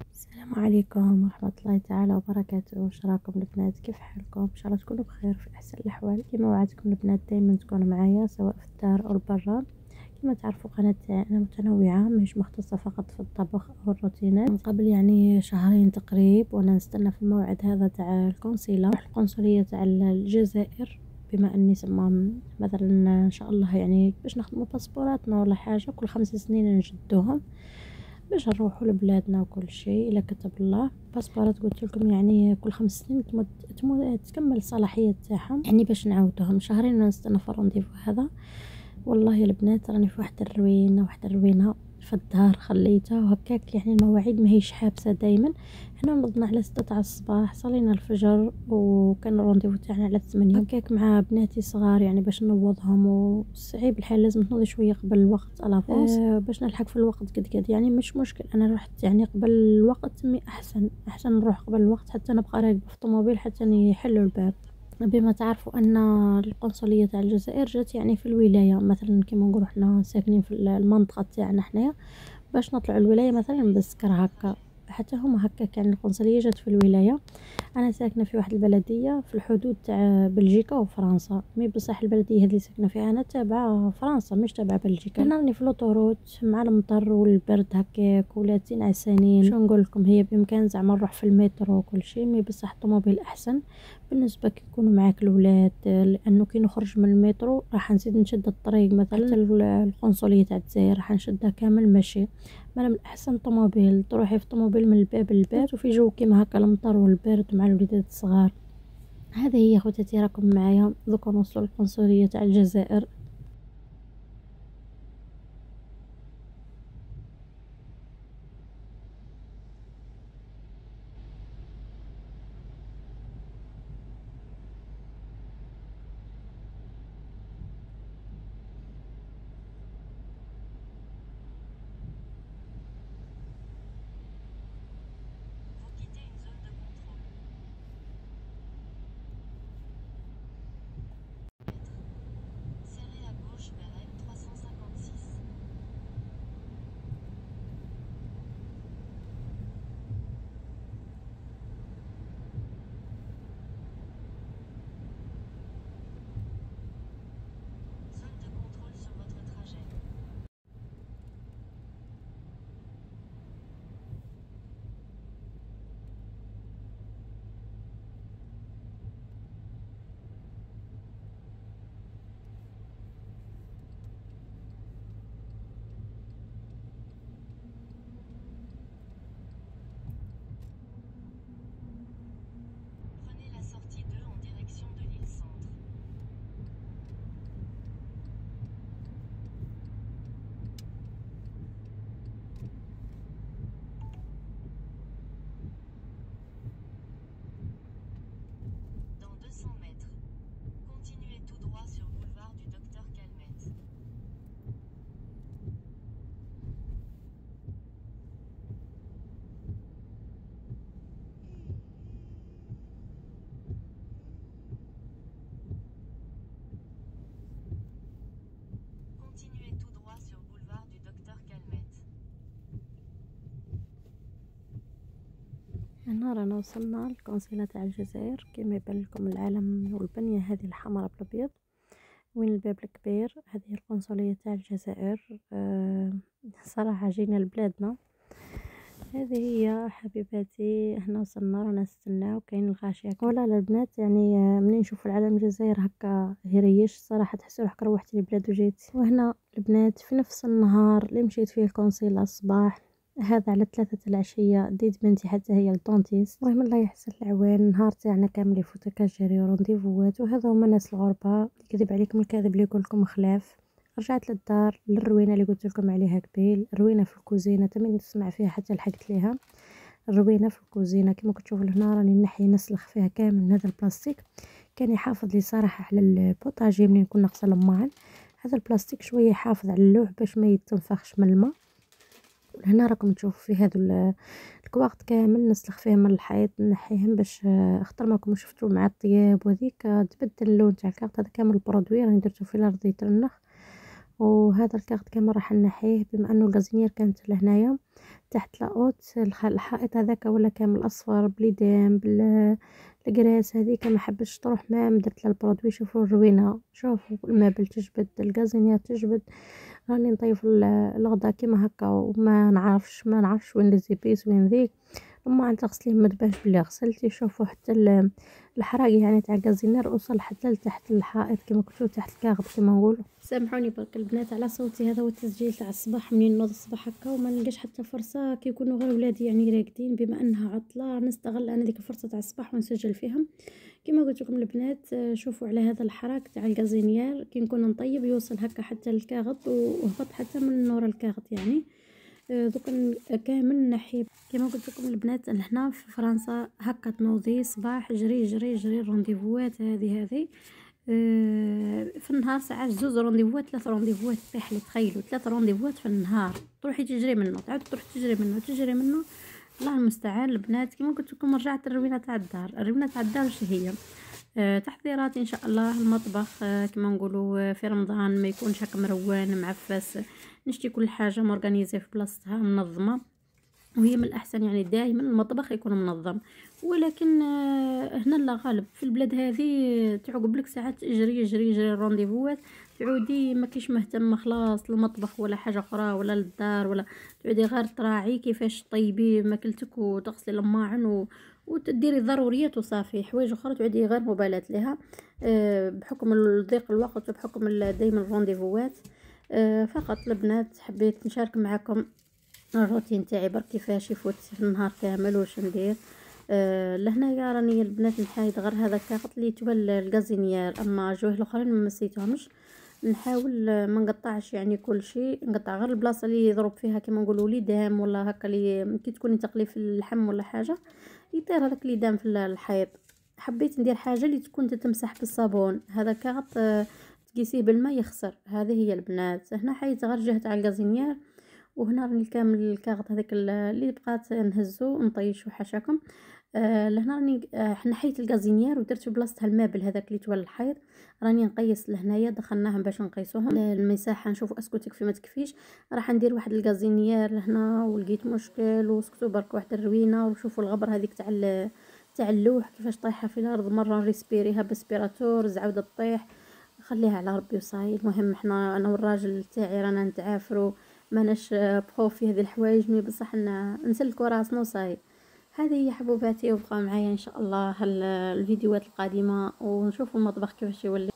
السلام عليكم ورحمة الله تعالى وبركاته. واش راكم البنات؟ كيف حالكم؟ ان شاء الله تكونوا بخير في احسن الاحوال. كما وعدتكم البنات دائما تكونوا معايا سواء في الدار او البرا. كما تعرفوا قناة تاعنا متنوعة، مش مختصة فقط في الطبخ او الروتينات. من قبل يعني شهرين تقريب وانا نستنى في الموعد هذا تاع القنصلة، القنصلية تاع الجزائر، بما اني سمام مثلا ان شاء الله يعني باش نخدموا باسبوراتنا ولا حاجة كل 5 سنين نجدوهم باش نروحوا لبلادنا وكل شيء الا كتب الله. باسبورات قلت لكم يعني كل 5 سنين تكمل الصلاحيه تاعهم، يعني باش نعاودوهم شهرين نستنى في الرونديفو هذا. والله يا البنات راني في واحد الروينه في الدار خليتها وهكاك، يعني المواعيد ما هيش حابسه دايما. حنا نضنا على 6 تاع الصباح، صلينا الفجر وكان الرونديفو تاعنا على 8 هكاك مع بناتي صغار، يعني باش نوضهم وصعيب الحال لازم تنوضي شويه قبل الوقت الافونس باش نلحق في الوقت قد يعني مش مشكل. انا رحت يعني قبل الوقت مي احسن نروح قبل الوقت حتى نبقى راكبه في الطوموبيل حتى يحلوا الباب. بما تعرفوا ان القنصليه تاع الجزائر جات يعني في الولايه، مثلا كيما نقولوا حنا ساكنين في المنطقه تاعنا حنايا، باش نطلعوا الولايه مثلا بسكر هكا، حتى هما هكا كان القنصليه جات في الولايه. انا ساكنه في واحد البلديه في الحدود تاع بلجيكا وفرنسا، مي بصح البلديه هذه اللي ساكنه فيها انا تابعه فرنسا مش تابعه بلجيكا. انا راني في لوطوروت مع المطر والبرد هكاك ولاتين عسانين، شو نقول لكم، هي بامكان زعما نروح في المترو وكل شيء، مي بصح الطوموبيل احسن بالنسبه كي يكونوا معاك الاولاد، لانه كي نخرج من المترو راح نزيد نشد الطريق مثلا حتى القنصليه تاع الجزائر راح نشدها كامل ماشي. من الأحسن طوموبيل تروحي في طوموبيل من الباب للباب وفي جو كيما هكا المطر والبرد مع الوليدات الصغار. هذه هي خواتاتي، راكم معايا دوكا نوصلوا للقنصلية تاع الجزائر. Vous quittez une zone de contrôle. Serrez à gauche vers M356. Zone de contrôle sur votre trajet. Prenez la sortie 2 en direction de l'île Centre. Dans 200 mètres, continuez tout droit sur boulevard du Docteur Calmette. Continuez tout droit sur boulevard du Docteur Calmette. هنا رانا وصلنا للقنصلة تاع الجزائر، كما يبان لكم العلم والبنية هذه الحمراء بالابيض. وين الباب الكبير، هذه القنصلية تاع الجزائر. صراحة جينا لبلادنا. هذه هي حبيباتي، هنا وصلنا رانا نستناو كاين الغاشية ولا البنات يعني. منين نشوفوا العلم الجزائر هكا يريش صراحة، تحسوا روحك روحتي لبلاد وجيتي. وهنا البنات في نفس النهار اللي مشيت فيه القنصلة الصباح هذا على 3 العشية ديت بنتي حتى هي الدونتيست. المهم الله يحسن العوان، النهار تاعنا كامل يفوت كاجري ورونديفوات، وهذا هما ناس الغربة. يكذب عليكم الكاذب اللي يقول لكم خلاف. رجعت للدار للروينه اللي قلت لكم عليها قبيل، الروينه في الكوزينه تمني نسمع فيها حتى لحقت ليها. الروينه في الكوزينه كما كتشوفوا هنا راني نحي نسلخ فيها كامل من هذا البلاستيك، كان يحافظ لي صراحه على البوطاجي منين كنا نغسل الماعن. هذا البلاستيك شويه يحافظ على اللوح باش ما يتنفخش من الماء. هنا راكم تشوفوا في هذا الكواغط كامل نسلخ فيه من الحيط نحيهم باش اختر ماكم شفتوا مع الطياب وهذيك تبدل اللون تاع الكارت. هذا كامل البرودوي راني درتو في الارض يترنخ. وهذا الكارت كامل راح نحيه بما انه الغازينير كانت لهنايا تحت لاوت الحائط هذاك ولا كامل اصفر بليدام بالقراس هذيك ما حبش تروح معاه، درت لها البرودوي. شوفوا الروينه، شوفوا المابل تجبد، الغازينيات تجبد. راني نطيف الغدا كيما هكا وما نعرفش وين ليزيبيس وين ذيك. اما عن تغسليه ما تبانش بلي غسلتي. شوفوا حتى الحراق يعني تاع الغازينير وصل حتى لتحت الحائط كما قلتوا، تحت الكاغد كما نقولوا. سامحوني برك البنات على صوتي، هذا هو التسجيل تاع الصباح. منين نوض الصباح هكا وما نلقاش حتى فرصه كي يكونوا غير ولادي يعني راقدين، بما انها عطله نستغل انا ديك الفرصه تاع الصباح ونسجل فيهم. كما قلت لكم البنات شوفوا على هذا الحراك تاع الغازينير كي نكون نطيب يوصل هكا حتى الكاغد وهبط حتى من نور الكاغد يعني. دوك كامل نحيب. كما قلت لكم البنات هنا في فرنسا هكا تنوضي صباح جري جري جري الرونديفوات هذه في النهار ساعات 2 رونديفوات 3 رونديفوات طيح لي. تخيلوا 3 رونديفوات في النهار، تروحي تجري منه تعاد تروح تجري منه. الله المستعان البنات. كما قلت لكم رجعت الروينه تاع الدار. الروينه تاع الدار وش هي؟ تحضيرات ان شاء الله المطبخ كما نقولوا في رمضان ما يكونش هكا مروان معفس، نشتي كل حاجه مورغانيزي في بلاصتها منظمه. وهي من الاحسن يعني دائما المطبخ يكون منظم. ولكن هنا لا غالب في البلاد هذه تعقب لك ساعات جري الرونديفوات، تعودي ما كيش مهتمه خلاص المطبخ ولا حاجه اخرى ولا للدار، ولا تعودي غير تراعي كيفاش طيبي ماكلتك وتغسلي الماعن وتديري الضروريات وصافي. حوايج اخرى تعودي غير مبالاة لها بحكم ضيق الوقت وبحكم دائما الرونديفوات. فقط البنات حبيت نشارك معكم الروتين تاعي برك كيفاش يفوت في النهار كامل واش ندير. لهنايا راني البنات نحايد غير هذا الكاغط اللي تبل الغازينيير، اما جوه الاخرين ما مسيتهمش. نحاول ما نقطعش يعني كل شيء، نقطع غير البلاصه اللي يضرب فيها كما نقولوا لي دام ولا هكا اللي كي تكوني تقلي في اللحم ولا حاجه يطير هذاك اللي دام في الحيط. حبيت ندير حاجه اللي تكون تتمسح بالصابون. هذا الكاغط تقيسيه بالماء يخسر. هذه هي البنات. هنا حيت غير جهه تاع الغازينيير، وهنا راني كامل الكاغط هذاك اللي بقات نهزو ونطيشو حاشاكم. لهنا راني حنحيت الغازينيير ودرت في بلاصتها المابل هذاك اللي تولى الحيط. راني نقيس لهنايا دخلناهم باش نقيسوهم المساحه نشوفوا اسكو تكفي ما تكفيش. راح ندير واحد الغازينيير لهنا ولقيت مشكل وسكتو برك واحد الروينه. وشوفوا الغبره هذيك تاع اللوح كيفاش طايحه في الارض، مره نريسبيريها باسبيراتور زعوده تطيح. خليها على ربي وصاي. المهم احنا انا والراجل تاعي رانا نتعافروا ماناش بخو في هذه الحوايج، مي بصح نسلكوا راسنا وصاي. هذه هي حبوباتي، وبقاو معايا ان شاء الله الفيديوهات القادمه ونشوفوا المطبخ كيفاش يولي.